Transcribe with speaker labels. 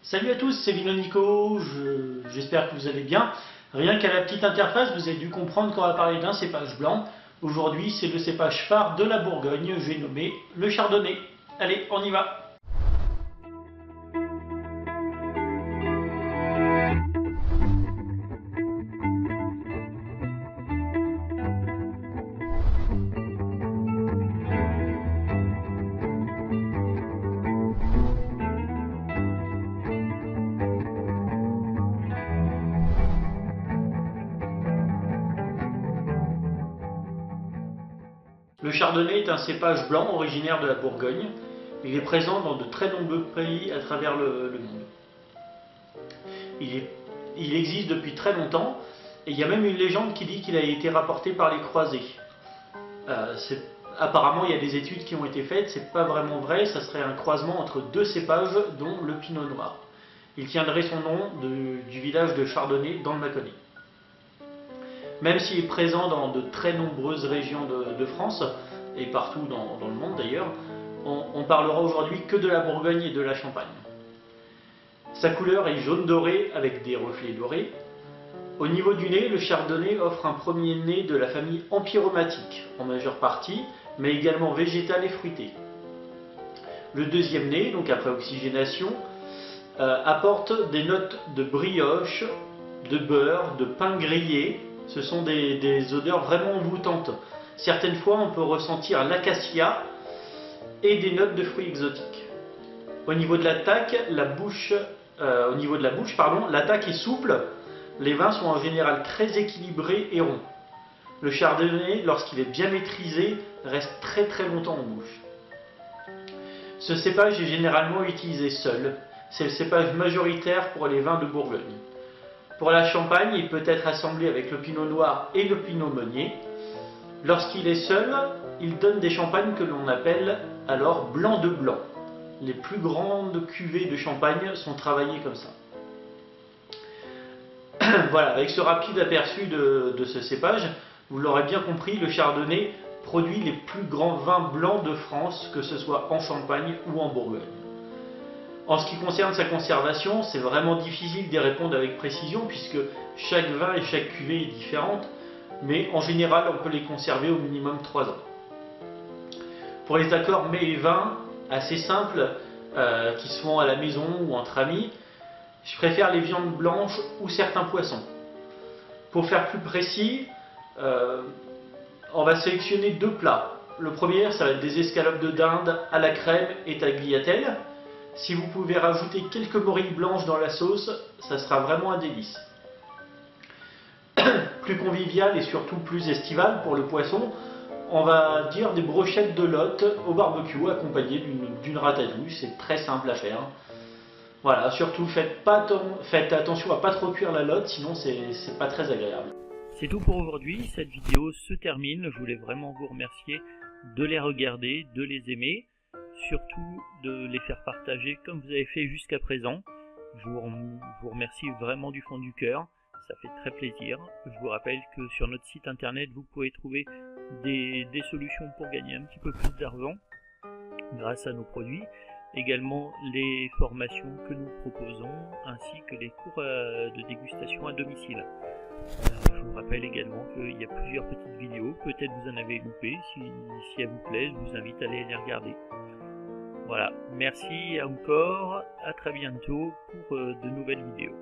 Speaker 1: Salut à tous, c'est Vino Nico, j'espère que vous allez bien. Rien qu'à la petite interface, vous avez dû comprendre qu'on va parler d'un cépage blanc. Aujourd'hui, c'est le cépage phare de la Bourgogne, j'ai nommé le Chardonnay. Allez, on y va! Le Chardonnay est un cépage blanc originaire de la Bourgogne. Il est présent dans de très nombreux pays à travers le monde. Il existe depuis très longtemps et il y a même une légende qui dit qu'il a été rapporté par les croisés. Apparemment, il y a des études qui ont été faites, c'est pas vraiment vrai, ça serait un croisement entre deux cépages, dont le Pinot Noir. Il tiendrait son nom du village de Chardonnay dans le Mâconnais. Même s'il est présent dans de très nombreuses régions de France, et partout dans le monde d'ailleurs, on parlera aujourd'hui que de la Bourgogne et de la Champagne. Sa couleur est jaune doré avec des reflets dorés. Au niveau du nez, le Chardonnay offre un premier nez de la famille empyromatique, en majeure partie, mais également végétal et fruité. Le deuxième nez, donc après oxygénation, apporte des notes de brioche, de beurre, de pain grillé. Ce sont des odeurs vraiment envoûtantes. Certaines fois, on peut ressentir l'acacia et des notes de fruits exotiques. Au niveau de l'attaque, l'attaque est souple. Les vins sont en général très équilibrés et ronds. Le Chardonnay, lorsqu'il est bien maîtrisé, reste très longtemps en bouche. Ce cépage est généralement utilisé seul. C'est le cépage majoritaire pour les vins de Bourgogne. Pour la Champagne, il peut être assemblé avec le Pinot Noir et le Pinot Meunier. Lorsqu'il est seul, il donne des champagnes que l'on appelle alors blanc de blanc. Les plus grandes cuvées de champagne sont travaillées comme ça. Voilà, avec ce rapide aperçu de ce cépage, vous l'aurez bien compris, le Chardonnay produit les plus grands vins blancs de France, que ce soit en Champagne ou en Bourgogne. En ce qui concerne sa conservation, c'est vraiment difficile d'y répondre avec précision puisque chaque vin et chaque cuvée est différente, mais en général on peut les conserver au minimum 3 ans. Pour les accords mets et vins assez simples qui se font à la maison ou entre amis, je préfère les viandes blanches ou certains poissons. Pour faire plus précis, on va sélectionner deux plats. Le premier, ça va être des escalopes de dinde à la crème et tagliatelle. Si vous pouvez rajouter quelques morilles blanches dans la sauce, ça sera vraiment un délice. Plus convivial et surtout plus estival pour le poisson, on va dire des brochettes de lotte au barbecue accompagnées d'une ratatouille. C'est très simple à faire. Voilà, surtout faites attention à pas trop cuire la lotte, sinon c'est pas très agréable.
Speaker 2: C'est tout pour aujourd'hui, cette vidéo se termine. Je voulais vraiment vous remercier de les regarder, de les aimer, surtout de les faire partager comme vous avez fait jusqu'à présent. Je vous remercie vraiment du fond du cœur, ça fait très plaisir. Je vous rappelle que sur notre site internet, vous pouvez trouver des solutions pour gagner un petit peu plus d'argent grâce à nos produits. Également les formations que nous proposons, ainsi que les cours de dégustation à domicile. Je vous rappelle également qu'il y a plusieurs petites vidéos, peut-être vous en avez loupé, si elles vous plaisent, je vous invite à aller les regarder. Voilà, merci encore, à très bientôt pour de nouvelles vidéos.